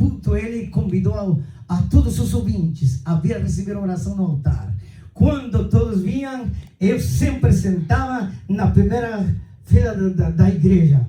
culto, ele convidou a todos os ouvintes a vir receber oração no altar. Quando todos vinham, eu sempre sentava na primeira fila da igreja.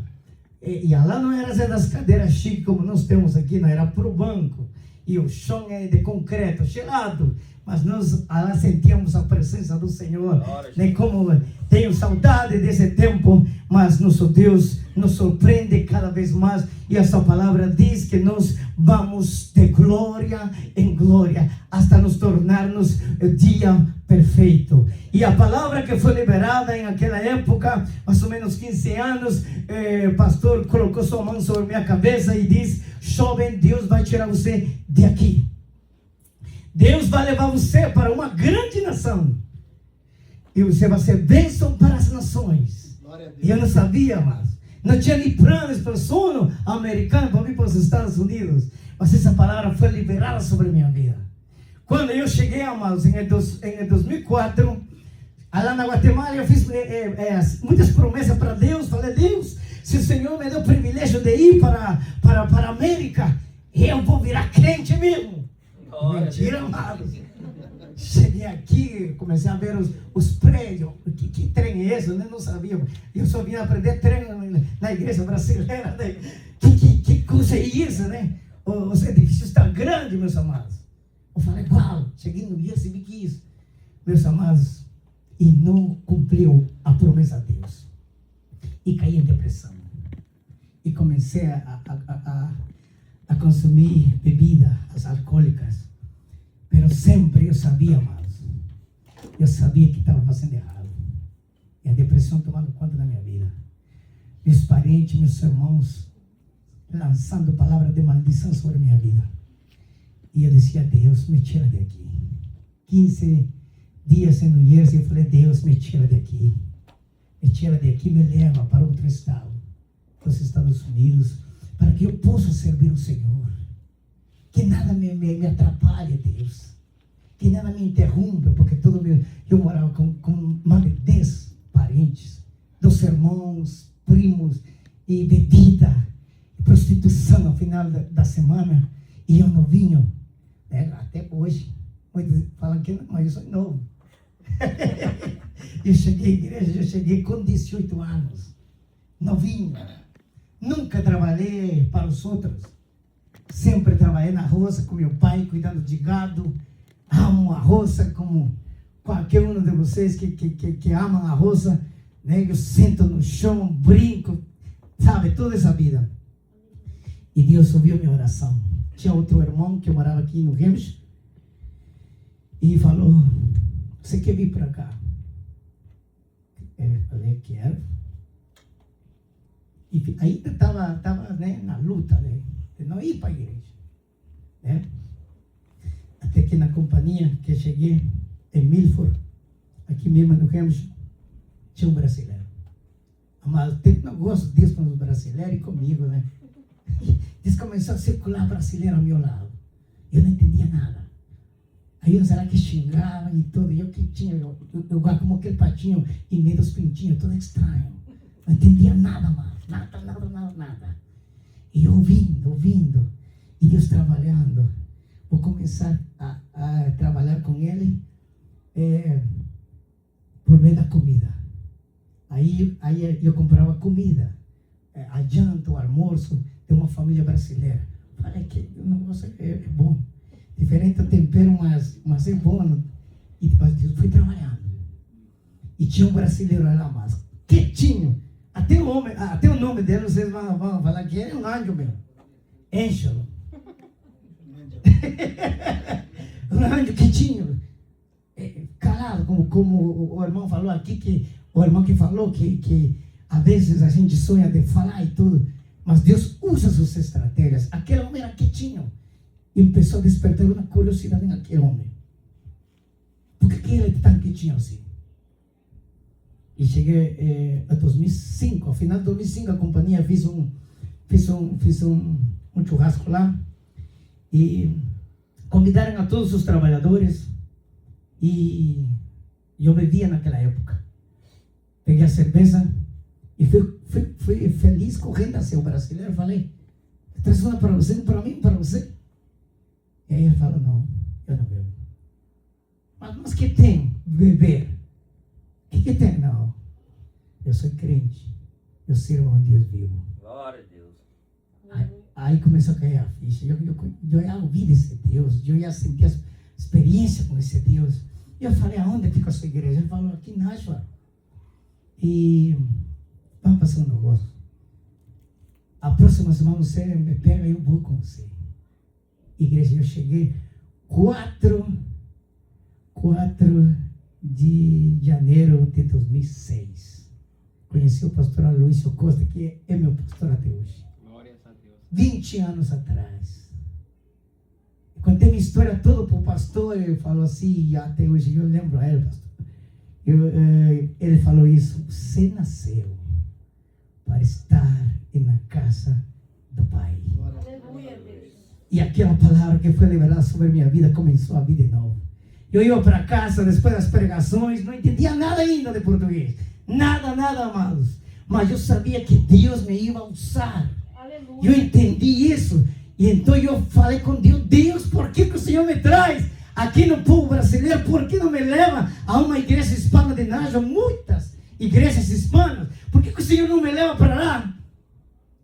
E lá não era das cadeiras chiques como nós temos aqui, não, era para o banco. E o chão é de concreto, gelado. Mas nós lá sentíamos a presença do Senhor. Nem como tenho saudade desse tempo, mas nosso Deus nos surpreende cada vez mais. E essa palavra diz que nós vamos de glória em glória, hasta nos tornarmos dia perfeito. E a palavra que foi liberada em aquela época, mais ou menos 15 anos, o pastor colocou sua mão sobre minha cabeça e diz: jovem, Deus vai tirar você de aqui. Deus vai levar você para uma grande nação. E você vai ser bênção para as nações. E eu não sabia, mas não tinha nem planos para o sono americano para vir para os Estados Unidos. Mas essa palavra foi liberada sobre a minha vida. Quando eu cheguei, amados, em 2004, lá na Guatemala, eu fiz muitas promessas para Deus. Falei: Deus, se o Senhor me deu o privilégio de ir para a América, eu vou virar crente mesmo. Mentira, amados. Cheguei aqui, comecei a ver os prédios. Que trem é esse? Eu não sabia. Eu só vim aprender trem na igreja brasileira. Né? Que coisa é isso, né? Os edifícios estão grandes, meus amados. Eu falei: uau, cheguei no dia e vi que isso. Meus amados, e não cumpriu a promessa de Deus. E caí em depressão. E comecei a consumir bebidas alcoólicas. Mas sempre eu sabia, amados. Eu sabia que estava fazendo errado. E a depressão tomando conta da minha vida. Meus parentes, meus irmãos, lançando palavras de maldição sobre a minha vida. E eu dizia: Deus, me tira daqui. 15 dias em New Jersey, eu falei: Deus, me tira daqui. Me tira daqui, me leva para outro estado, para os Estados Unidos, para que eu possa servir o Senhor. Que nada me atrapalhe, Deus. Que nada me interrompa, porque eu morava com mais de 10 parentes, 2 irmãos, primos, e bebida, e prostituição no final da semana. E eu novinho, né? Até hoje. Muitos falam que não, mas eu sou novo. Eu cheguei à igreja, eu cheguei com 18 anos, novinho. Nunca trabalhei para os outros. Sempre trabalhei na roça com meu pai, cuidando de gado. Amo a roça como qualquer um de vocês que amam a roça. Né? Eu sento no chão, brinco, sabe, toda essa vida. E Deus ouviu minha oração. Tinha outro irmão que morava aqui no Hampshire e falou: você quer vir para cá? Eu falei: quero. E ainda estava né, na luta, né? Não ir para a igreja, né? Até que na companhia que cheguei em Milford, aqui mesmo no Hampshire, tinha um brasileiro. Mas tem um negócio disso com os brasileiros e comigo, né? Diz que começou a circular brasileiro ao meu lado. Eu não entendia nada. Aí eu será que xingavam e tudo. E eu que tinha, eu como aquele patinho em meio dos pintinhos, tudo estranho. Não entendia nada mais, nada. E ouvindo, e Deus trabalhando. Vou começar a trabalhar com Ele por meio da comida. Aí eu comprava comida, a janta, o almoço de uma família brasileira. Falei que o negócio é bom. Diferente do tempero, mas é bom. E depois eu fui trabalhando. E tinha um brasileiro lá, mas quietinho. Até o nome dele, vocês vão falar que ele é um anjo mesmo. Ângelo. Um anjo quietinho. Calado, como o irmão falou aqui, o irmão que falou que às vezes a gente sonha de falar e tudo, mas Deus usa suas estratégias. Aquele homem era quietinho. E começou a despertar uma curiosidade naquele homem. Por que ele é tão quietinho assim? E cheguei a 2005, ao final de 2005 a companhia fiz um churrasco lá e convidaram a todos os trabalhadores e eu bebia naquela época. Peguei a cerveja e fui feliz correndo assim o brasileiro. Falei: Traz uma para você, um para mim, um para você. E aí ele fala, não, eu não bebo. Mas que tem beber? O que tem? Não, eu sou crente, eu sirvo a um Deus vivo. Glória a Deus. Aí começou a cair a ficha. Eu ia ouvir esse Deus, eu ia sentir a experiência com esse Deus. E eu falei, aonde fica a sua igreja? Ele falou, aqui em Nashua. E vamos passar um negócio. A próxima semana você me pega e eu vou com você. Igreja, eu cheguei 4 de janeiro de 2006. Conheci o pastor Aloysio Costa, que é meu pastor até hoje. Glórias a Deus. 20 anos atrás. Contei minha história toda para o pastor, ele falou assim, e até hoje eu lembro a ele, pastor. Ele falou isso, você nasceu para estar na casa do Pai. Aleluia, Deus. E aquela palavra que foi liberada sobre minha vida começou a vida de novo. Eu ia para casa depois das pregações, não entendia nada ainda de português. Nada, amados. Mas eu sabia que Deus me ia usar. Aleluia. Eu entendi isso. E então eu falei com Deus, Deus, por que o Senhor me traz aqui no povo brasileiro? Por que não me leva a uma igreja hispana de Nashua? Muitas igrejas hispanas. Por que o Senhor não me leva para lá?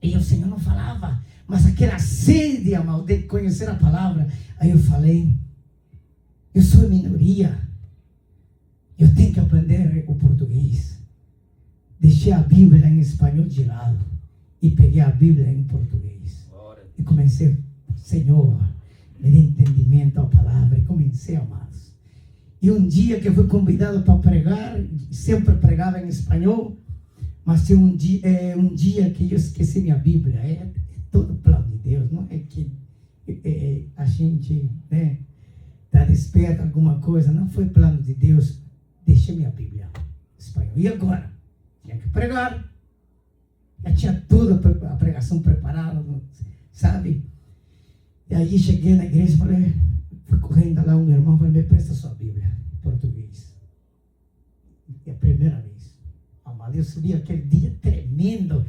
E o Senhor não falava. Mas aquela sede, amado, de conhecer a palavra. Aí eu falei, eu sou minoria. Eu tenho que aprender o português. Deixei a Bíblia em espanhol de lado. E peguei a Bíblia em português. E comecei, Senhor, me dê entendimento à palavra. E comecei, amados. E um dia que fui convidado para pregar, sempre pregava em espanhol, mas tem um dia que eu esqueci minha Bíblia. É todo plano de Deus, não é que a gente está desperto alguma coisa, não foi plano de Deus. Deixei minha Bíblia em espanhol. E agora? Tinha que pregar. Já tinha toda a pregação preparada, sabe? E aí cheguei na igreja e falei, fui correndo lá, um irmão falou, me presta sua Bíblia em português. É a primeira vez. Amado, eu subi aquele dia tremendo,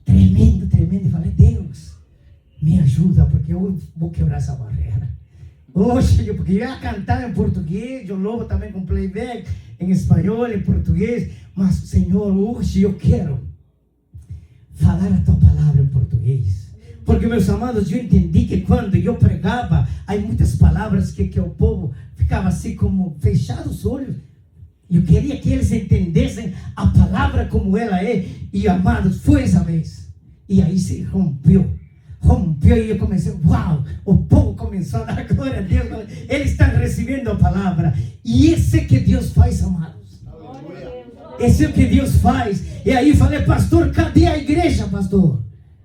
e falei, Deus, me ajuda, porque eu vou quebrar essa barreira. Hoje, porque eu ia cantar em português, eu louvo também com playback, em espanhol, em português, mas, Senhor, hoje eu quero falar a tua palavra em português. Porque, meus amados, eu entendi que quando eu pregava, há muitas palavras que o povo ficava assim como fechado os olhos. Eu queria que eles entendessem a palavra como ela é. E, amados, foi essa vez. E aí se rompeu e eu comecei, uau, o povo começou a dar glória a Deus. Eles estão recebendo a palavra. E esse que Deus faz, amados. Esse é o que Deus faz. E aí falei, pastor, cadê a igreja, pastor?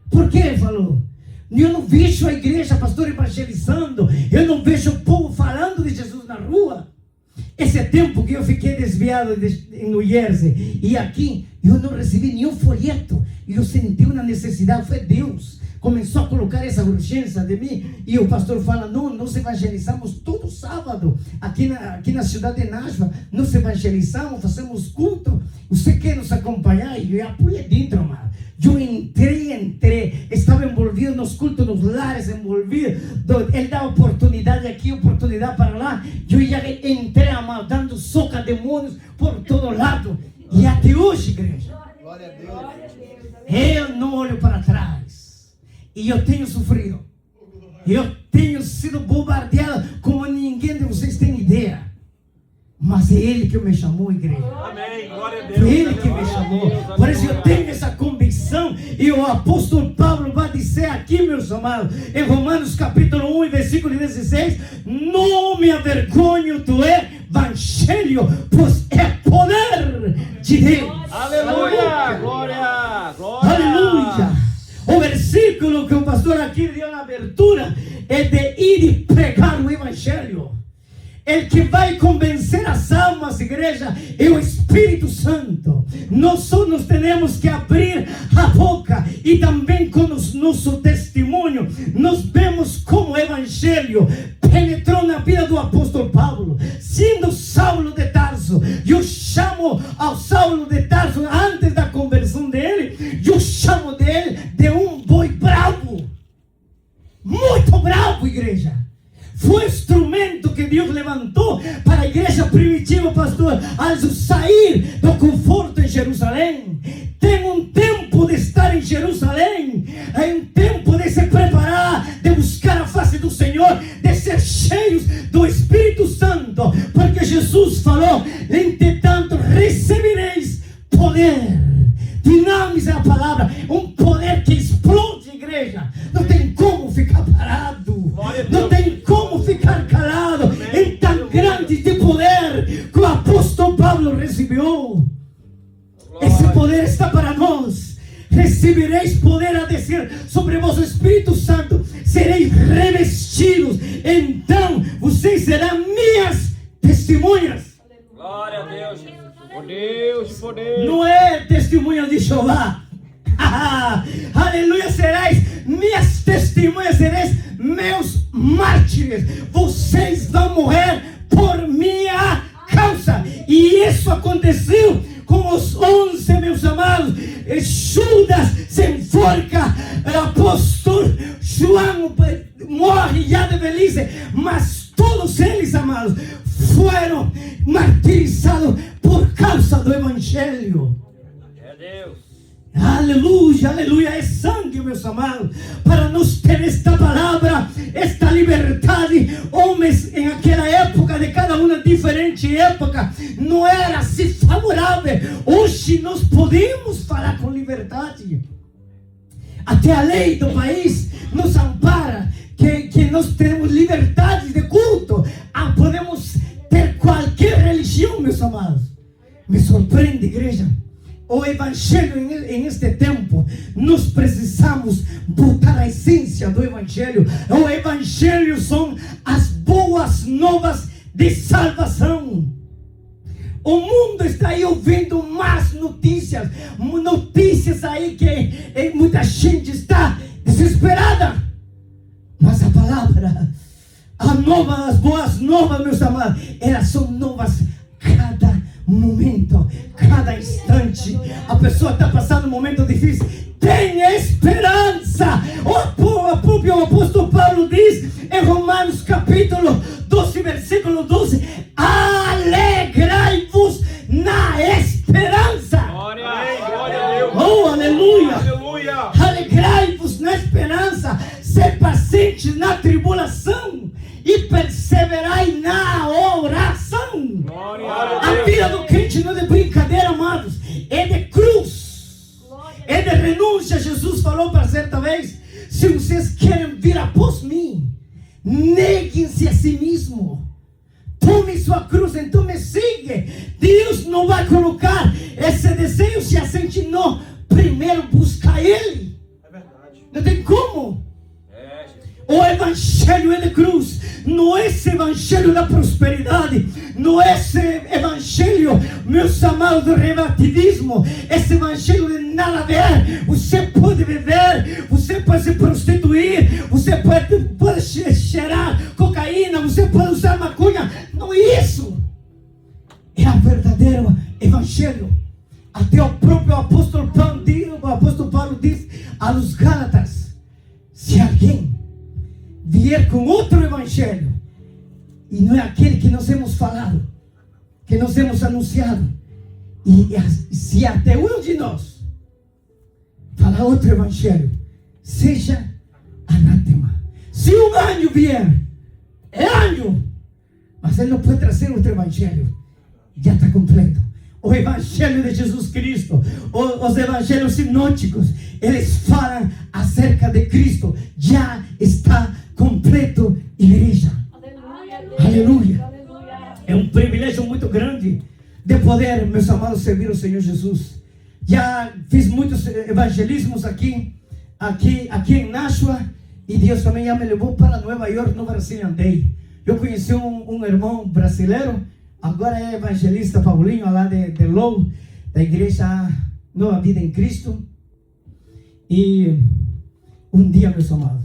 Por que ele falou? Eu não vejo a igreja, pastor, evangelizando. Eu não vejo o povo falando de Jesus na rua. Esse tempo que eu fiquei desviado em New Jersey e aqui, eu não recebi nenhum folheto. E eu senti uma necessidade, foi Deus. Começou a colocar essa urgência de mim. E o pastor fala, não, nós evangelizamos todo sábado. Aqui na cidade de Nashua, nós evangelizamos, fazemos culto. Você quer nos acompanhar? E eu apoiei dentro, amado. Eu entrei, estava envolvido nos cultos, nos lares, envolvido. Ele dá oportunidade aqui, oportunidade para lá. Eu já entrei, amado, dando soco a demônios por todo lado. E até hoje, igreja, Glória a Deus. eu não olho para trás. E eu tenho sofrido. Eu tenho sido bombardeado como ninguém de vocês tem ideia. Mas é Ele que me chamou, igreja. Amém. Glória a Deus. Foi Ele que me chamou. Por isso eu tenho essa convicção. E o apóstolo Paulo vai dizer aqui, meus amados, em Romanos capítulo 1 e versículo 16: não me avergonho do evangelho, pois é poder de Deus. Aleluia. Glória. Aleluia. O versículo que o pastor aqui deu na abertura é de ir e pregar o evangelho. El que vai convencer as almas, igreja, é o Espírito Santo. Nós só nos temos que abrir a boca. E também com o nosso testemunho, nós vemos como o evangelho penetrou na vida do apóstolo Paulo. Sendo Saulo de Tarso, eu chamo ao Saulo de Tarso, antes da conversão dele, eu chamo dele de um boi bravo. bravo, igreja. Foi o instrumento que Deus levantou para a igreja primitiva, pastor, ao sair do conforto em Jerusalém. Tem um tempo de estar em Jerusalém, é um tempo de se preparar, de buscar a face do Senhor, de ser cheios do Espírito Santo, porque Jesus falou: entretanto recebereis poder. Dinâmica é a palavra, um poder que explode, igreja. Não tem como ficar parado, não tem como ficar calado em tão grande de poder que o apóstolo Paulo recebeu. Esse poder está para nós. Recebereis poder a descer sobre vós o Espírito Santo, sereis revestidos, então vocês serão minhas testemunhas. Glória a Deus, Jesus. Poder. Não é testemunha de Jeová. Aleluia, sereis minhas testemunhas, sereis meus mártires. Vocês vão morrer por minha causa. E isso aconteceu com os 11, meus amados. Judas se enforca, o apóstolo João morre já de velhice, mas todos eles, amados, foram martirizados por causa do Evangelho. É Deus. Aleluia, aleluia, é sangue, meus amados, para nós ter esta palavra, esta liberdade. Homens em aquela época, de cada uma diferente época, não era assim favorável. Hoje nós podemos falar com liberdade. Até a lei do país nos ampara, que nós temos liberdade de culto. Podemos ter qualquer religião, meus amados. Me surpreende, igreja. O Evangelho em este tempo, nós precisamos botar a essência do Evangelho. O Evangelho são as boas novas de salvação. O mundo está aí ouvindo mais notícias aí que muita gente está desesperada. Mas a palavra, as boas novas, meus amados, elas são novas cada momento, cada instante. A pessoa está passando um momento difícil, tem esperança. O próprio apóstolo Paulo diz em Romanos capítulo 12, versículo 12: alegrai-vos na esperança. Glória a Deus. Oh, aleluia. Aleluia. Alegrai-vos na esperança, ser paciente na tribulação e perseverai na oração. Glória A vida do crente não é de brincadeira, amados, é de cruz, é de renúncia. Jesus falou para certa vez: se vocês querem vir após mim, neguem-se a si mesmo, tome sua cruz, então me siga. Deus não vai colocar esse desejo se a gente não primeiro buscar Ele. É verdade. Não tem como. É, Jesus. O Evangelho é de cruz, não é esse Evangelho da prosperidade, não é esse Evangelho, meus amados, do relativismo, esse Evangelho de nada a ver. Você pode beber, você pode se prostituir, você pode cheirar cocaína, você pode usar maconha, não é isso. É o verdadeiro Evangelho. Até o próprio apóstolo Paulo diz aos Gálatas: se alguém vier com outro Evangelho, e não é aquele que nós hemos falado, que nós hemos anunciado, e se até um de nós falar outro Evangelho, seja anátema. Se um anjo vier, é anjo, mas ele não pode trazer outro Evangelho, já está completo. O Evangelho de Jesus Cristo, os evangelhos sinóticos, eles falam acerca de Cristo, já está completo, igreja. Aleluia. É um privilégio muito grande de poder, meus amados, servir o Senhor Jesus. Já fiz muitos evangelismos aqui em Nashua, e Deus também já me levou para Nova York, no Brasil andei. Eu conheci um irmão brasileiro, agora é evangelista, Paulinho, lá de Low, da igreja Nova Vida em Cristo. E um dia, meus amados,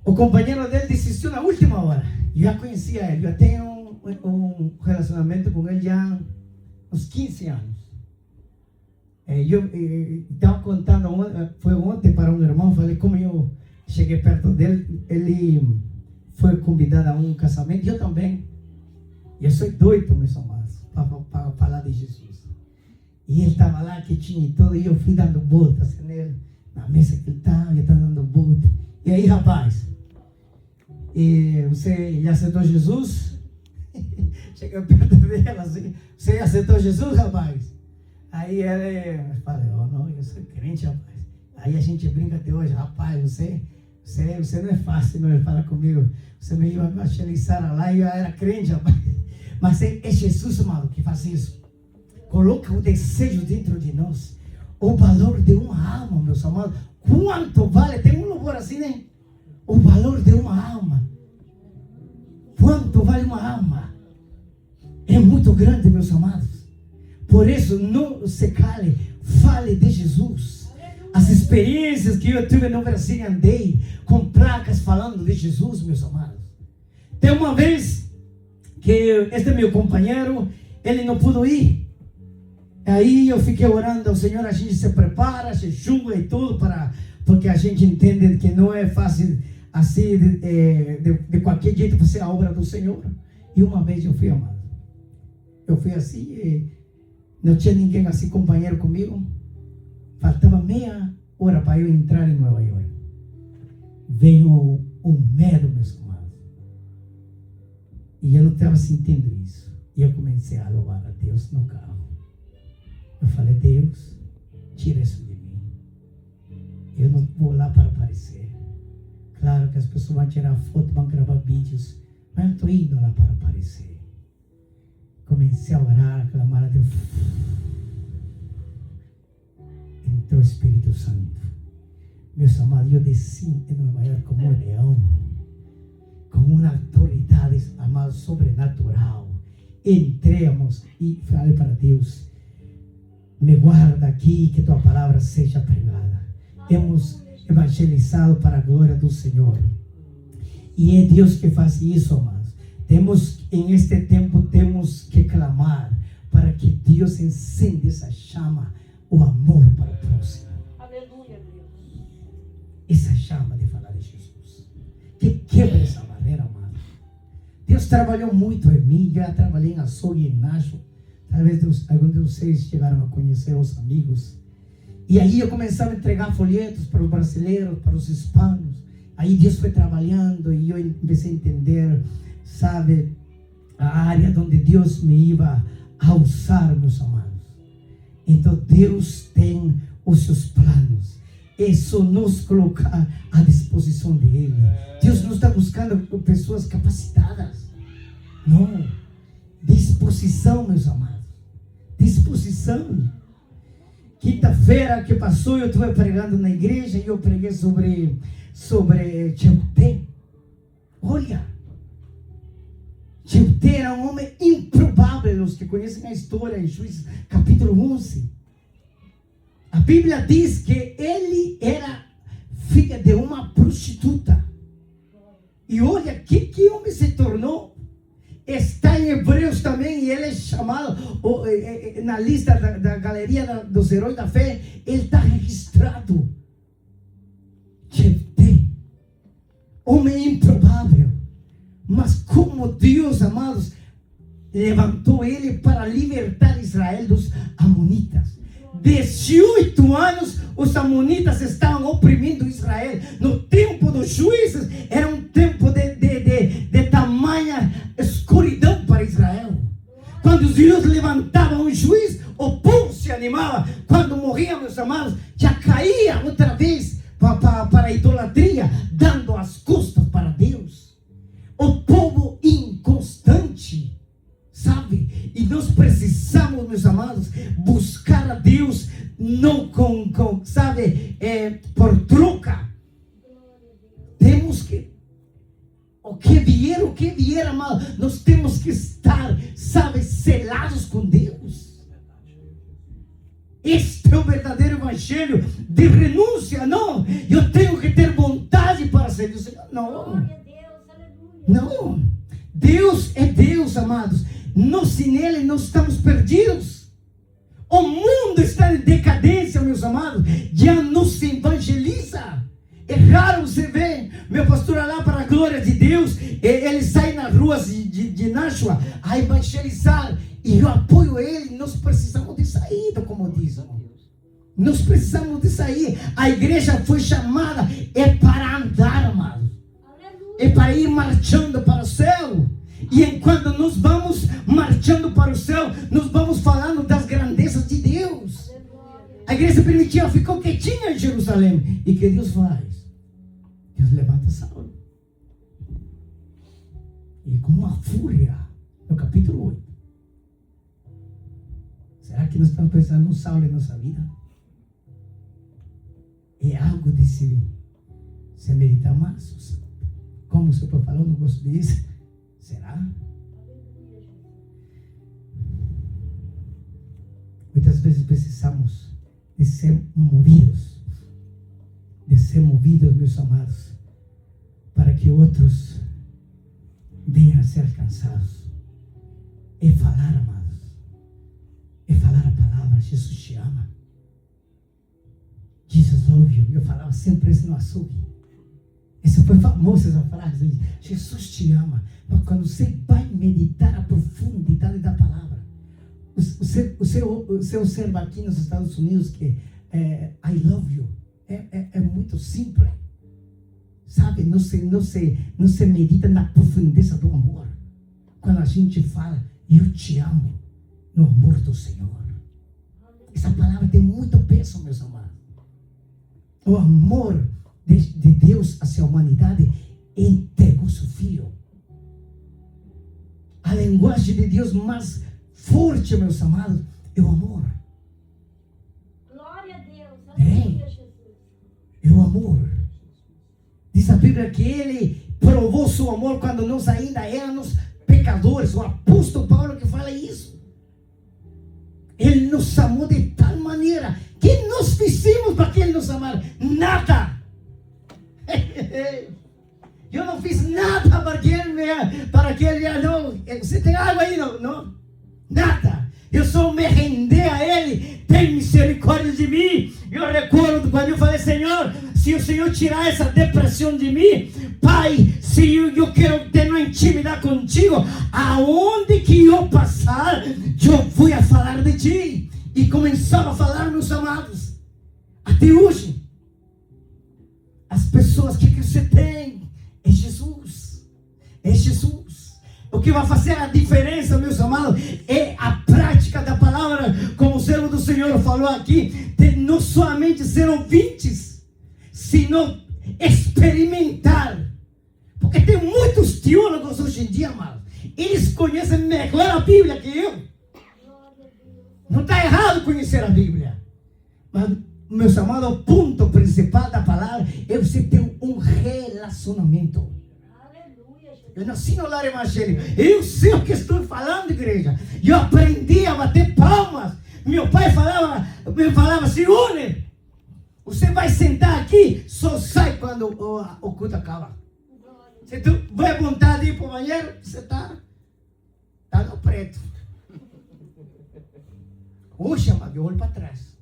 o companheiro dele desistiu na última hora. Eu já conhecia ele, eu tenho um relacionamento com ele já há uns 15 anos. Eu estava contando, foi ontem para um irmão, falei como eu cheguei perto dele, ele foi convidado a um casamento, eu também. Eu sou doido, meus amados, para falar de Jesus. E ele estava lá, quietinho e tudo, e eu fui dando voltas nele, na mesa que ele estava, eu estava dando voltas. E aí, rapaz, você já aceitou Jesus? Cheguei perto dele assim, você aceitou Jesus, rapaz? Aí ele fala, não, eu sou crente, rapaz. Aí a gente brinca até hoje, rapaz, você não é fácil, não, ele fala comigo, você me ia evangelizar lá e eu era crente, rapaz. Mas é Jesus, amado, que faz isso. Coloca o desejo dentro de nós, o valor de uma alma, meus amados. Quanto vale? Tem um louvor assim, né? O valor de uma alma. Quanto vale uma alma? É muito grande, meus amados. Por isso, não se cale, fale de Jesus. As experiências que eu tive no Brasil, andei com placas falando de Jesus, meus amados. Tem uma vez que este meu companheiro, ele não pôde ir. Aí eu fiquei orando ao Senhor, a gente se prepara, se julga e tudo, porque a gente entende que não é fácil assim, de qualquer jeito fazer a obra do Senhor. E uma vez eu fui, amado. Eu fui assim, não tinha ninguém assim, companheiro comigo. Faltava meia hora para eu entrar em Nova York. Veio um medo, meus amados. E eu não estava sentindo isso. E eu comecei a louvar a Deus no carro. Eu falei, Deus, tira isso de mim. Eu não vou lá para aparecer. Claro que as pessoas vão tirar foto, vão gravar vídeos, mas eu estou indo lá para aparecer. Comecei a orar, a clamar a Deus. Entrou o Espírito Santo. Meus amados, eu desci em Nova York como um leão, com uma autoridade, amado, sobrenatural. Entremos e falei para Deus, me guarda aqui, que tua palavra seja pregada. Temos evangelizado para a glória do Senhor. E é Deus que faz isso, amados. Em este tempo, temos que clamar para que Deus encenda essa chama, o amor para o próximo. Aleluia, Deus. Essa chama de falar de Jesus. Que quebra essa barreira, amado. Deus trabalhou muito em mim. Já trabalhei em açougue e em Nacho. Talvez alguns de vocês chegaram a conhecer os amigos. E aí eu começava a entregar folhetos para os brasileiros, para os hispanos. Aí Deus foi trabalhando e eu comecei a entender, sabe, a área onde Deus me ia a usar, meus amados. Então Deus tem os seus planos. É só nos colocar à disposição dele. Deus não está buscando pessoas capacitadas. Não. Disposição, meus amados. Disposição. Quinta-feira que passou, eu estive pregando na igreja e eu preguei sobre Jefté. Olha, Jefté era um homem improvável. Os que conhecem a história em Juízes capítulo 11, a Bíblia diz que ele era filho de uma prostituta. E olha que homem se tornou. Está em Hebreus também, e ele é chamado na lista da galeria dos heróis da fé. Ele está registrado. Jefté, homem improvável, mas como Deus, amados, levantou ele para libertar Israel dos amonitas. 18 anos os amonitas estavam oprimindo Israel. No tempo dos juízes era um tempo de tamanha escuridão para Israel. Quando Deus levantava um juiz, o povo se animava. Quando morriam, meus amados, já caía outra vez para a idolatria, dando as costas para Deus. O povo inconstante, sabe? E nós precisamos, meus amados, buscar a Deus não sabe, por troca. Temos que o que vier, amado, nós temos que estar, sabe, selados com Deus. Este é o verdadeiro evangelho de renúncia. Não, eu tenho que ter vontade para servir o Senhor. Não, não. Deus é Deus, amados. Nós, sem Ele, nós estamos perdidos. O mundo está em decadência, meus amados. Já não se evangeliza. É raro você ver meu pastor lá, para a glória de Deus, ele sai nas ruas de Nashua a evangelizar. E eu apoio ele. Nós precisamos de saída, como dizem. Nós precisamos de sair. A igreja foi chamada para andar, amados. É para ir marchando para o céu. E enquanto nós vamos marchando para o céu, nós vamos falando das grandezas de Deus. A igreja primitiva ficou quietinha em Jerusalém. E que Deus faz? Deus levanta Saulo. E com uma fúria, no capítulo 8. Será que nós estamos pensando no Saulo em nossa vida? É algo de se meditar mais. Como o seu pai falou, não gosto disso. Será? Muitas vezes precisamos de ser movidos. De ser movidos, meus amados, para que outros venham a ser alcançados. É falar, amados. É falar a palavra. Jesus te ama. Jesus love you. Eu falava sempre isso no açougue. Essa foi famosa, essa frase. Jesus te ama. Mas quando você vai meditar a profundidade da palavra, você observa aqui nos Estados Unidos que I love you é muito simples. Sabe? Não se medita na profundeza do amor. Quando a gente fala, eu te amo, no amor do Senhor. Essa palavra tem muito peso, meus amados. O amor de Deus hacia a humanidade entregou seu Filho. A linguagem de Deus mais forte, meus amados, é o amor. Glória a Deus. Aleluia, Jesus. É o amor. Diz a Bíblia que Ele provou seu amor quando nós ainda éramos pecadores. O apóstolo Paulo que fala isso. Ele nos amou de tal maneira que nós fizemos para que Ele nos amara. Nada. Eu não fiz nada para que Ele não. Você tem algo aí? Não? Nada. Eu só me render a Ele. Tem misericórdia de mim. Eu recordo quando eu falei, Senhor, se o Senhor tirar essa depressão de mim, Pai, se eu quero ter uma intimidade contigo, aonde que eu passar, eu vou a falar de Ti. E começava a falar, meus amados. Até hoje, as pessoas que você tem é Jesus. É Jesus. O que vai fazer a diferença, meus amados, é a prática da palavra, como o servo do Senhor falou aqui, de não somente ser ouvintes, sino experimentar. Porque tem muitos teólogos hoje em dia, amados. Eles conhecem melhor a Bíblia que eu. Não está errado conhecer a Bíblia. Mas, meus amados, o ponto principal da palavra é você ter um relacionamento. Eu nasci no lar evangélico. Eu sei o que estou falando, igreja. Eu aprendi a bater palmas. Meu pai me falava assim, Une, você vai sentar aqui, só sai quando o culto acaba. Se tu vai vontade de ir para o banheiro, você está no preto. Hoje, amado, eu olho para trás.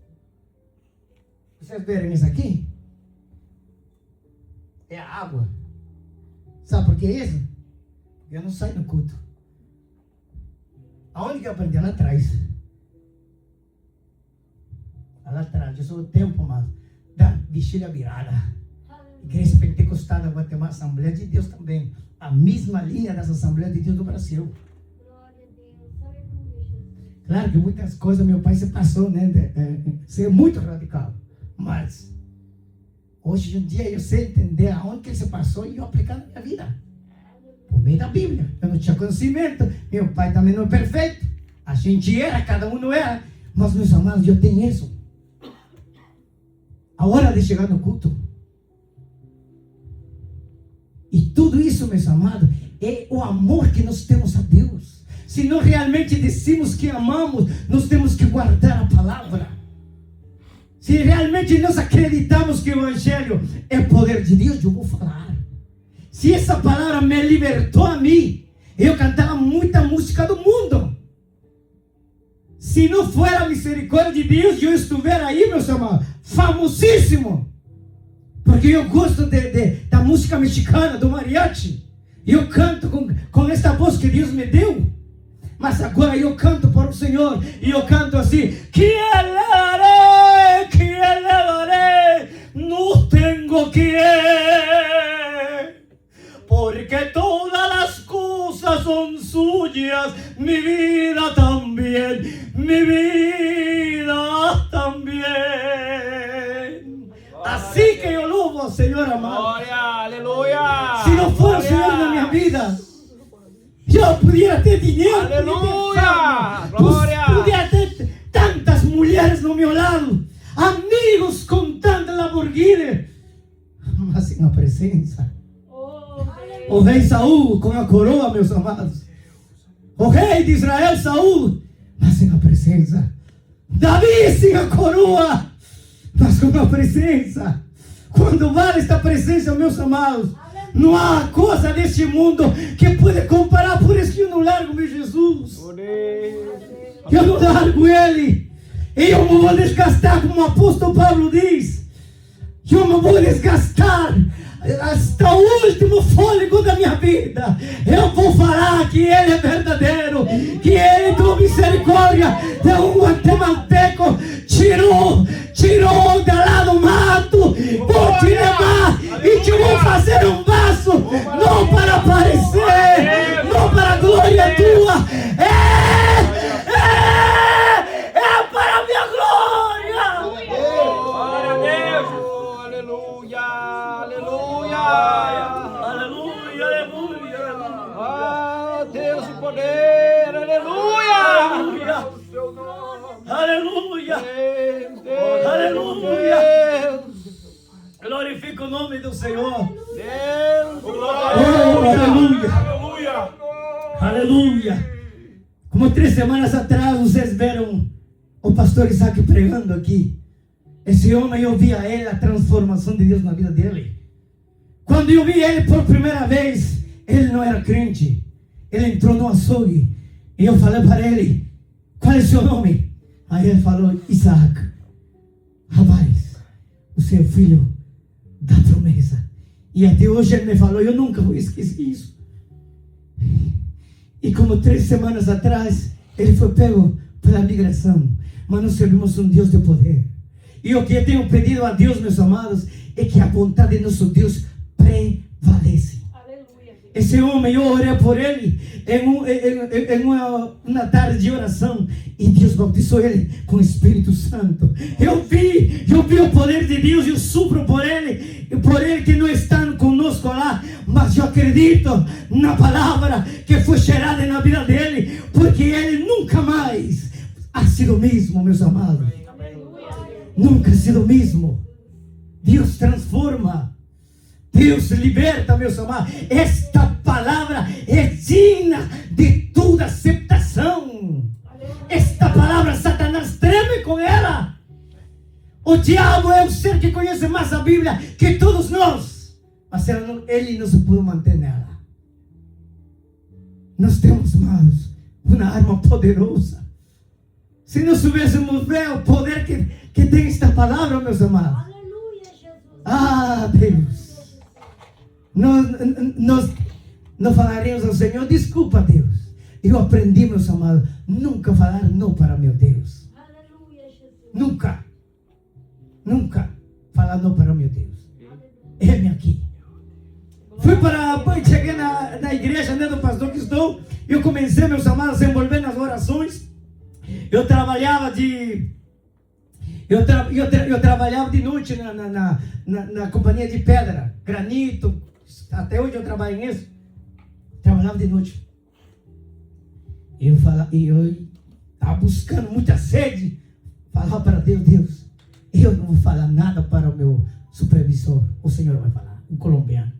Vocês verem isso aqui? É a água. Sabe por que isso? Eu não saio do culto. Aonde que eu aprendi? Lá atrás. Lá atrás. Eu sou o tempo, mas da bexiga virada. Igreja Pentecostal da Guatemala, Assembleia de Deus também. A mesma linha das Assembleias de Deus do Brasil. Claro que muitas coisas meu pai se passou, né? Ser muito radical. Mas hoje em dia eu sei entender aonde que ele se passou e eu aplicar na minha vida. Por meio da Bíblia. Eu não tinha conhecimento. Meu pai também não é perfeito. A gente era, cada um não era. Mas, meus amados, eu tenho isso. A hora de chegar no culto. E tudo isso, meus amados, é o amor que nós temos a Deus. Se nós realmente decimos que amamos, nós temos que guardar a palavra. Se realmente nós acreditamos que o Evangelho é poder de Deus, eu vou falar. Se essa palavra me libertou a mim, eu cantava muita música do mundo. se não for a misericórdia de Deus, eu estiver aí, meus amados, famosíssimo. Porque eu gosto da música mexicana, do mariachi. Eu canto com esta voz que Deus me deu. Mas agora eu canto para o Senhor. E eu canto assim: que elevaré, no tengo que. Porque todas las cosas son suyas, mi vida también, mi vida también. Así que yo louvo ao Senhor amado. Glória, aleluia. Se não for o Senhor na minha vida, eu podia ter dinheiro, Aleluia! Glória! Glória! Podia ter tantas mulheres no meu lado, amigos com tanta Lamborghini, mas sem a presença. O rei Saul com a coroa, meus amados. O rei de Israel, Saul, mas sem a presença. Davi sem a coroa, mas com a presença. Quando vale esta presença, meus amados, não há coisa deste mundo que pode comparar. Por isso que eu não largo meu Jesus. Eu não largo Ele. E eu me vou desgastar, como o apóstolo Paulo diz. Eu me vou desgastar até o último fôlego da minha vida. Eu vou falar que Ele é verdadeiro, que Ele com misericórdia de um guatemalteco tirou de lá do mato. Vou te levar e te vou fazer um vaso, não para aparecer, não para a glória tua, é para a minha glória. Glória a Deus. Aleluia, aleluia. Aleluia, aleluia. Ah, Deus de poder, aleluia. Aleluia. Deus, Aleluia. Deus, Glorifica o nome do Senhor. Deus, Oh, aleluia. aleluia. Aleluia. Como 3 semanas atrás vocês viram o pastor Isaac pregando aqui. Esse homem, eu vi a ele, a transformação de Deus na vida dele. Quando eu vi ele por primeira vez, ele não era crente. Ele entrou no açougue e eu falei para ele: qual é o seu nome? Aí ele falou: Isaac. Rapaz, você é o filho da promessa. E até hoje ele me falou, eu nunca vou esquecer isso. E como 3 semanas atrás, ele foi pego pela migração. Mas nós servimos um Deus de poder. E o que eu tenho pedido a Deus, meus amados, é que a vontade de nosso Deus prevalece. Aleluia. Esse homem, eu orei por ele em uma tarde de oração, e Deus bautizou ele com o Espírito Santo. Eu vi o poder de Deus, eu supro por ele que não está conosco lá, mas eu acredito na palavra que foi gerada na vida dele, porque ele nunca mais ha sido o mesmo, meus amados. Nunca ha sido o mesmo. Deus transforma. Deus liberta, meus amados. Esta palavra é digna de toda aceitação. Esta palavra, Satanás treme com ela. O diabo é o ser que conhece mais a Bíblia que todos nós. Mas ele não se pode manter nela. Nós temos, irmãos, uma arma poderosa. Se nós soubéssemos ver o poder que tem esta palavra, meus amados. Aleluia, Jesus. Ah, Deus. Nós falaremos ao Senhor: desculpa, Deus. Eu aprendi, meus amados, nunca falar não para meu Deus. Aleluia, Jesus. Nunca falar não para meu Deus. Ele aqui. Cheguei na igreja, né, do pastor que estou. Eu comecei, meus amados, a se envolver nas orações. Eu trabalhava de noite na companhia de pedra, granito. Até hoje eu trabalho nisso. Trabalhava de noite. Eu estava buscando muita sede. Falava para Deus: eu não vou falar nada para o meu supervisor. O Senhor vai falar, um colombiano.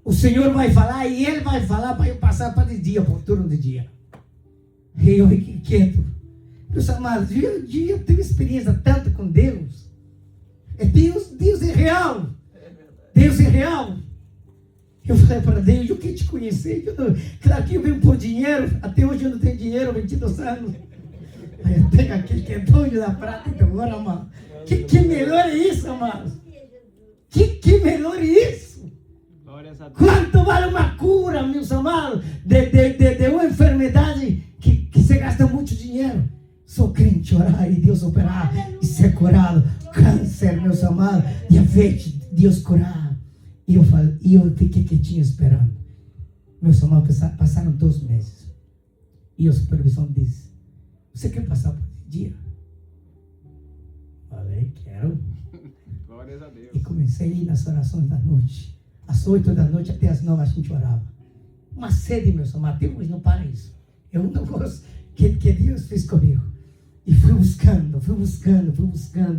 O Senhor vai falar e Ele vai falar para eu passar para de dia, por turno de dia. E eu fiquei quieto. Meus amados, eu tenho experiência tanto com Deus. Deus é real. Deus é real. Eu falei para Deus: eu quero te conhecer. Claro que eu venho por dinheiro. Até hoje eu não tenho dinheiro, 22 anos. Aí pega aquele que é dono da prata e do ouro, amado. Que melhor é isso, amado? Que melhor é isso? Glórias a Deus. Quanto vale uma cura, meus amados, de uma enfermidade que se gasta muito dinheiro? Sou crente, orar e Deus operar e ser curado. Câncer, meus amados, diabetes, Deus curar. E eu fiquei quietinho esperando. Meus amados, passaram 2 meses. E a supervisão disse: você quer passar por esse dia? Falei, quero. Glórias a Deus. E comecei a ir nas orações da noite. Às 8 da noite até às 9 a gente orava. Uma sede, meus amados, até hoje não para isso. É um negócio que Deus fez comigo. E fui buscando,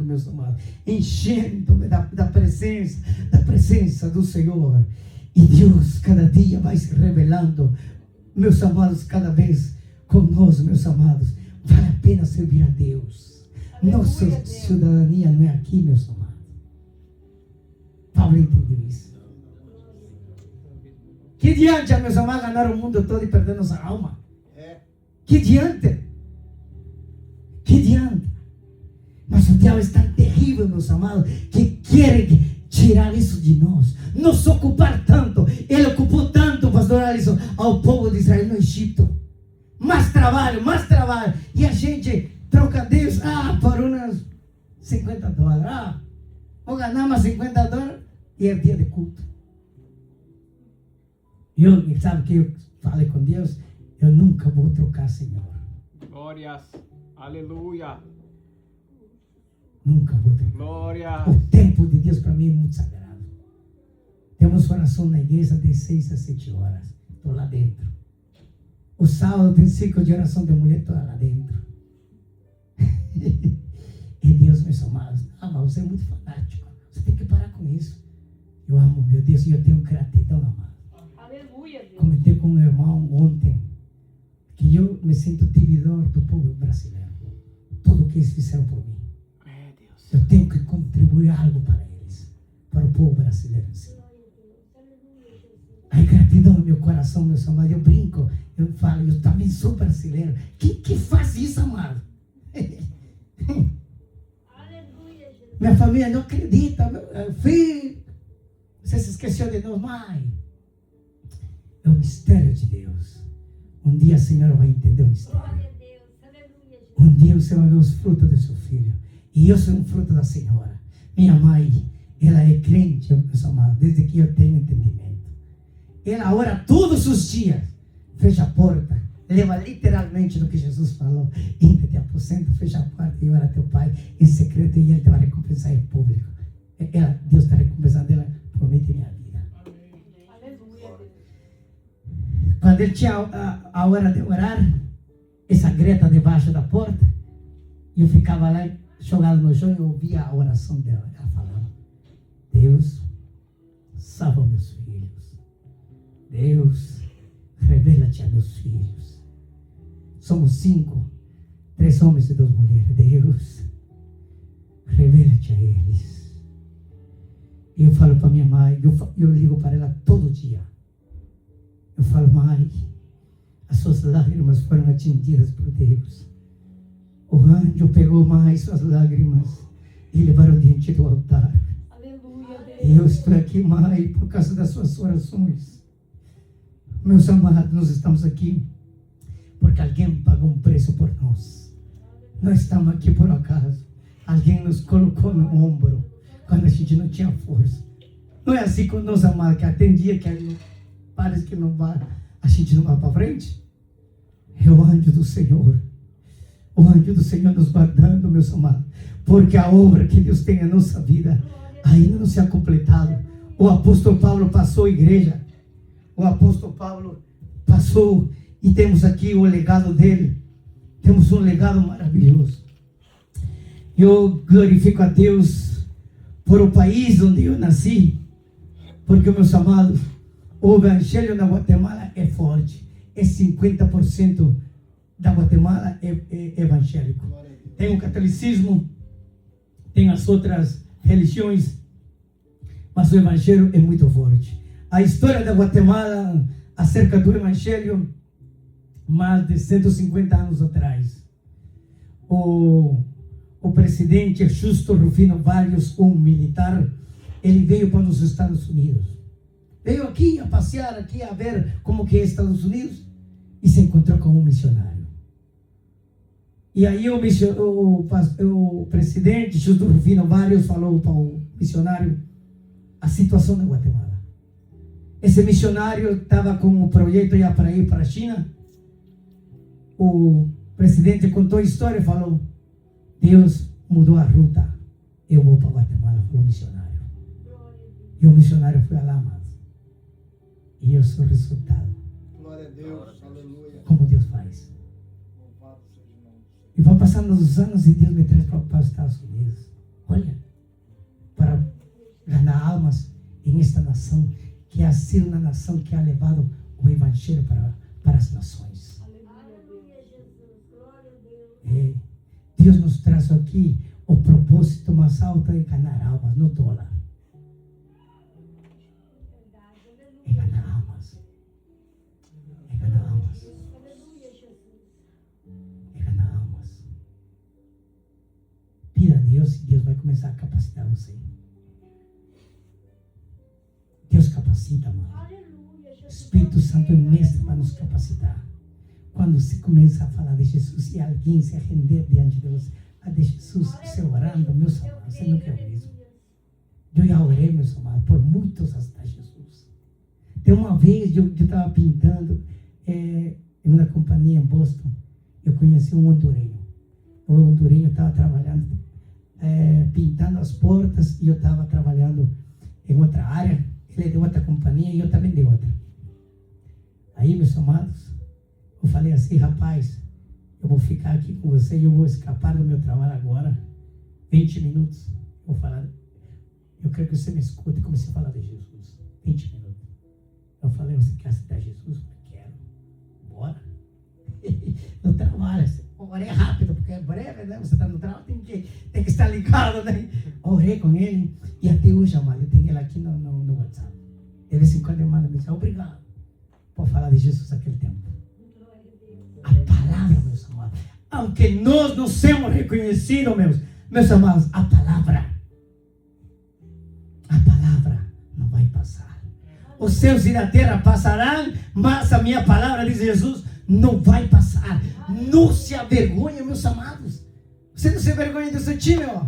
meus amados, enchendo-me da presença do Senhor. E Deus cada dia vai se revelando, meus amados, cada vez conosco, meus amados. Vale a pena servir a Deus. Nossa cidadania não é aqui, meus amados. Paulo entendeu isso. Que diante, meus amados, ganhar o mundo todo e perder nossa alma? Que diante? Mas o diabo é tão terrível, meus amados, que quer tirar isso de nós, nos ocupar tanto. Ele ocupou tanto, pastor Alisson, ao povo de Israel no Egito. Mais trabalho. E a gente troca Deus por uns $50. Vou ganhar mais $50 e é dia de culto. Sabe que eu falei com Deus? Eu nunca vou trocar, Senhor. Glórias. Aleluia. Nunca vou trocar. Glória. O tempo de Deus para mim é muito sagrado. Temos oração na igreja de 6 a 7 horas. Estou lá dentro. O sábado tem ciclo de oração de mulher, estou lá dentro. E Deus, meus amados, mas você é muito fanático. Você tem que parar com isso. Eu amo meu Deus e eu tenho gratidão, amado. Aleluia, Deus. Comentei com um irmão ontem que eu me sinto devedor do povo brasileiro. Tudo o que eles fizeram por mim. É, Deus. Eu tenho que contribuir algo para eles, para o povo brasileiro em si. A gratidão no meu coração, meus amados. Eu brinco, eu falo, eu também sou brasileiro. Quem faz isso, amado? Aleluia, Jesus. Minha família não acredita. Meu filho, você se esqueceu de nós, mãe. É o mistério de Deus. Um dia a senhora vai entender o mistério. Glória a Deus. Aleluia, Jesus. Um dia você vai ver os frutos do seu filho. E eu sou um fruto da senhora. Minha mãe, ela é crente, meus amados, desde que eu tenho entendimento. Ela ora todos os dias. Fecha a porta. Leva literalmente no que Jesus falou. Entra, te aposenta, fecha a porta e ora a teu pai em secreto e ele te vai recompensar em público. Deus está recompensando ela, promete minha vida. Aleluia, Deus. Quando ele tinha a hora de orar, essa greta debaixo da porta, eu ficava lá jogado no chão e ouvia a oração dela. Ela falava: Deus, salva meus filhos. Deus, revela-te a meus filhos. Somos 5, 3 homens e 2 mulheres. Deus, revela-te a eles. E eu falo para minha mãe, eu ligo para ela todo dia. Eu falo: mãe, as suas lágrimas foram atendidas por Deus. O anjo pegou mais suas lágrimas e levaram diante do altar. Aleluia, Deus. E eu estou aqui, mãe, por causa das suas orações. Meus amados, nós estamos aqui porque alguém pagou um preço por nós. Nós estamos aqui por acaso. Alguém nos colocou no ombro quando a gente não tinha força. Não é assim com nós, amados, que tem dia que parece que não vai, a gente não vai para frente. É o anjo do Senhor. O anjo do Senhor nos guardando, meus amados. Porque a obra que Deus tem na nossa vida ainda não se ha completado. O apóstolo Paulo passou a igreja. O apóstolo Paulo passou e temos aqui o legado dele. Temos um legado maravilhoso. Eu glorifico a Deus por o país onde eu nasci. Porque, meus amados, o evangelho na Guatemala é forte. É 50% da Guatemala é evangélico. Tem o catolicismo, tem as outras religiões, mas o evangelho é muito forte. A história da Guatemala acerca do evangelho, mais de 150 anos atrás. o presidente Justo Rufino Barrios, um militar, ele veio para os Estados Unidos. Veio aqui a passear, aqui a ver como que é Estados Unidos, e se encontrou com um missionário. E aí o presidente Justo Rufino Barrios falou para o missionário a situação da Guatemala. Esse missionário estava com um projeto para ir para a China. O presidente contou a história e falou: Deus mudou a ruta, eu vou para Guatemala, falou o missionário. E o missionário foi lá, amados. E eu sou o resultado. Glória a Deus. Aleluia. Como Deus faz. Louvado seja o nome do Senhor. E vão passando os anos e Deus me traz para os Estados Unidos. Olha, para ganhar almas em esta nação, que ha sido uma nação que ha levado o evangelho para as nações. Aleluia, Jesus. Glória a Deus. Deus nos traz aqui o propósito mais alto é ganhar almas, não dólar. É ganhar almas. É ganhar almas. Aleluia, Jesus. É ganhar almas. Pida a Deus e Deus vai começar a capacitar você. Deus capacita, mano. Aleluia, Jesus. Espírito Santo é mestre para nos capacitar. Quando você começa a falar de Jesus e alguém se render diante de você, de Jesus, você orando, meus amados, você não quer isso. Eu já orei, meus amados, por muitos até Jesus. Tem uma vez eu estava pintando em uma companhia em Boston. Eu conheci um hondureño. O hondureño estava trabalhando, pintando as portas, e eu estava trabalhando em outra área. Ele é de outra companhia e eu também de outra. Aí, meus amados, eu falei assim: rapaz, eu vou ficar aqui com você e eu vou escapar do meu trabalho agora, 20 minutos. Vou falar, eu quero que você me escute. E comecei a falar de Jesus, 20 minutos. Eu falei: você quer aceitar Jesus? Eu falei: quero. Bora. No trabalho, orei rápido, porque é breve, né? Você está no trabalho, tem que estar ligado, né? Orei com ele, e até hoje, amado, eu tenho ele aqui no WhatsApp. De vez em quando ele manda mensagem: obrigado por falar de Jesus naquele tempo. A palavra, meus amados, aunque nós não somos reconhecidos, meus amados, a palavra não vai passar. Os céus e a terra passarão, mas a minha palavra, diz Jesus, não vai passar. Não se avergonhe, meus amados. Você não se avergonha do seu time, ó.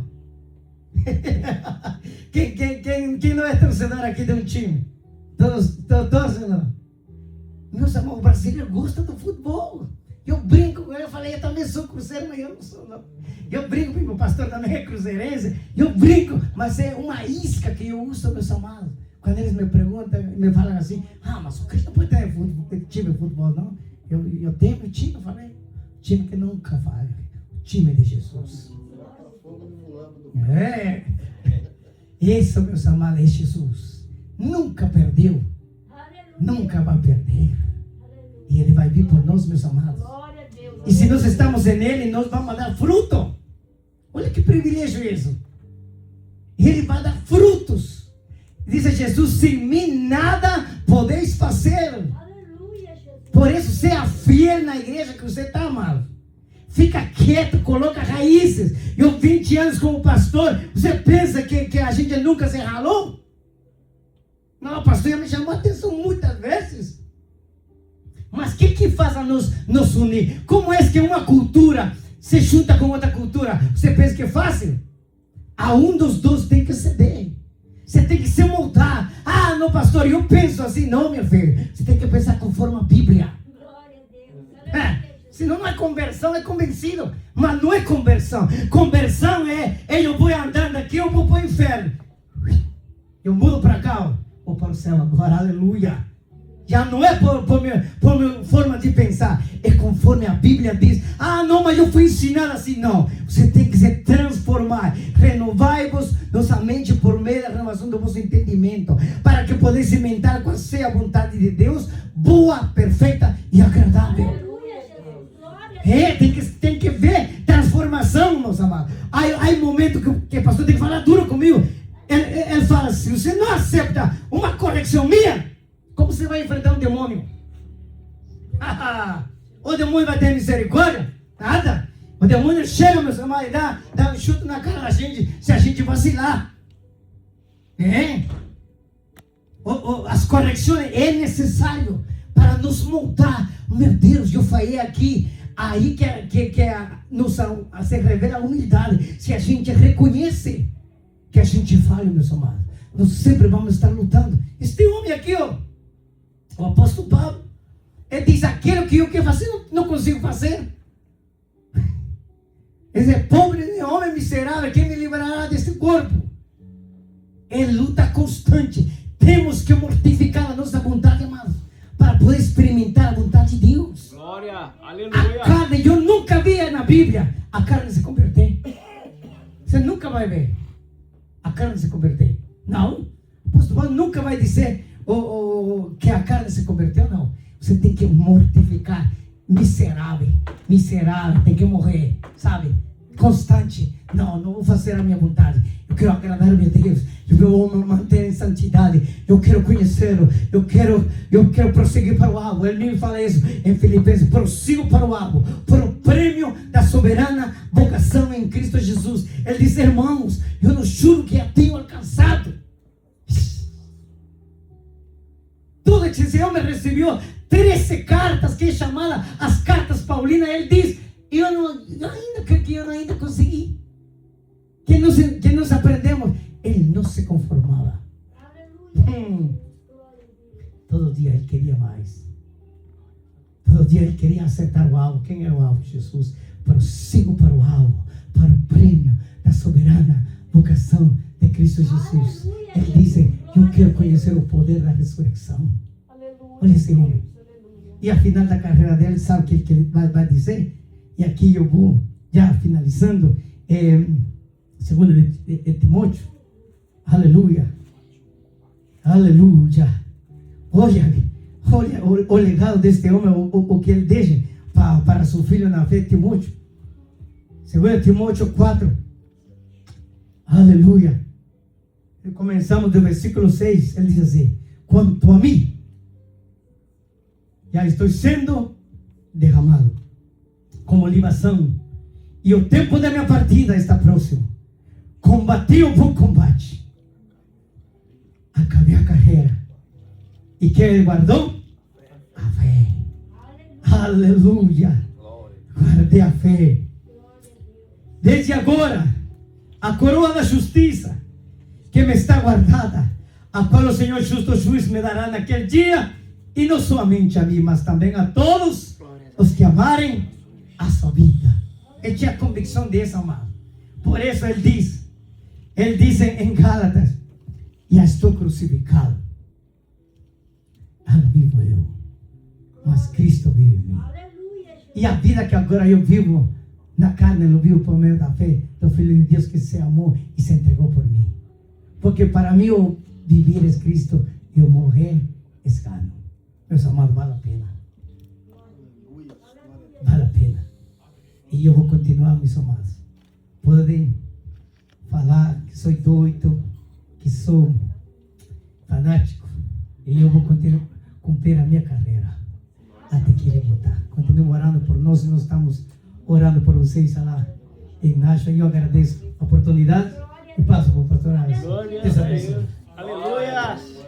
Quem não é torcedor aqui de um time? Todos não. Meus amados, o brasileiro gosta do futebol. Eu brinco com ele, eu falei: eu também sou cruzeiro, mas eu não sou, não. Eu brinco, porque o pastor também é cruzeirense. Eu brinco, mas é uma isca que eu uso, meus amados. Quando eles me perguntam, me falam assim: mas o Cristo não pode ter time de futebol, não? Eu tenho um time, eu falei: time que nunca falha, o time de Jesus. Isso, meus amados, é Jesus. Nunca perdeu, nunca vai perder. E Ele vai vir por nós, meus amados. Glória a Deus. E se nós estamos nele, nós vamos dar fruto. Olha que privilégio isso. E Ele vai dar frutos. Diz Jesus: sem mim nada podeis fazer. Aleluia, Jesus. Por isso, seja fiel na igreja que você está, amado. Fica quieto, coloca raízes. Eu 20 anos como pastor, você pensa que a gente nunca se ralou? Não, o pastor já me chamou a atenção muitas vezes. Mas o que faz a nos unir? Como é que uma cultura se junta com outra cultura? Você pensa que é fácil? A um dos dois tem que ceder. Você tem que se moldar. Não, pastor, eu penso assim. Não, meu filho. Você tem que pensar conforme a Bíblia. Glória a Deus. Aleluia, Jesus. Senão não é conversão, é convencido. Mas não é conversão. Conversão é eu vou andando aqui, eu vou para o inferno. Eu mudo para cá, vou para o céu agora. Aleluia. Já não é por minha forma de pensar, é conforme a Bíblia diz. Não, mas eu fui ensinado assim. Não, você tem que se transformar. Renovai-vos nossa mente por meio da renovação do vosso entendimento, para que podeis experimentar qual seja a vontade de Deus, boa, perfeita e agradável. Aleluia, Jesus. Glória a Deus. Tem que ver transformação, meus amados. Há momento que o pastor tem que falar duro comigo. Ele fala assim: você não aceita uma correção minha? Como você vai enfrentar um demônio? O demônio vai ter misericórdia? Nada. O demônio chega, meus amados, e dá um chute na cara da gente se a gente vacilar. As correções é necessário para nos moldar. Meu Deus, eu falei aqui. Aí que se revela a humildade. Se a gente reconhece que a gente falha, meus amados, nós sempre vamos estar lutando. Este homem aqui, ó, o apóstolo Paulo, ele diz: aquilo que eu quero fazer, não consigo fazer. Esse pobre homem miserável, quem me livrará deste corpo? É luta constante. Temos que mortificar a nossa vontade, amados, para poder experimentar a vontade de Deus. Glória. A Aleluia. carne, eu nunca vi na Bíblia a carne se converter. Você nunca vai ver a carne se converter. Não. O apóstolo Paulo nunca vai dizer que a carne se converteu, não. Você tem que mortificar. Miserável, tem que morrer, sabe? Constante. Não vou fazer a minha vontade. Eu quero agradar a meu Deus. Eu vou manter em santidade. Eu quero conhecê-lo. Eu quero prosseguir para o alvo. Ele me fala isso em Filipenses: prossigo para o alvo, para o prêmio da soberana vocação em Cristo Jesus. Ele diz: irmãos, eu não juro que já tenho alcançado. Tudo que esse homem recebeu, 13 cartas, que é chamada as cartas paulinas. Ele diz: eu ainda consegui. Que nós aprendemos, ele não se conformava. Todo dia ele queria mais. Todo dia ele queria acertar o alvo. Quem era o alvo? Jesus. Prossigo para o alvo, para o prêmio da soberana vocação de Cristo Jesus. Ele diz: eu quero conhecer o poder da ressurreição. Olha esse homem. E a final da carreira dele, sabe o que ele vai dizer? E aqui eu vou já finalizando. Segundo de Timóteo. Aleluia. Aleluia. Olha o legado deste homem, o que ele deixa para seu filho na fé, Timóteo. Segundo Timóteo 4. Aleluia. Começamos do versículo 6. Ele diz assim: quanto a mim, já estou sendo derramado como libação, e o tempo da minha partida está próximo. Combati o bom combate, acabei a carreira, e que ele guardou? A fé. Aleluia. Guardei a fé. Desde agora, a coroa da justiça que me está guardada, a qual o Senhor justo juiz me dará naquele dia, e não somente a mim, mas também a todos os que amarem a sua vida. Ele tinha convicção dessa, amado. Por isso ele diz em Gálatas: já estou crucificado, já não vivo eu, mas Cristo vive em mim. E a vida que agora eu vivo na carne, eu vivo por meio da fé do Filho de Deus, que se amou e se entregou por mim. Porque para mim o viver é Cristo e o morrer é ganho. Meus amados, vale a pena. Vale a pena. E eu vou continuar, meus amados. Podem falar que sou doido, que sou fanático, e eu vou continuar cumprir a minha carreira até que ele voltar. Continuem orando por nós. Nós estamos orando por vocês lá em Nashville. Eu agradeço a oportunidade e passo para o pastor Alisson. Glória a Deus abençoe. Deus. Aleluia.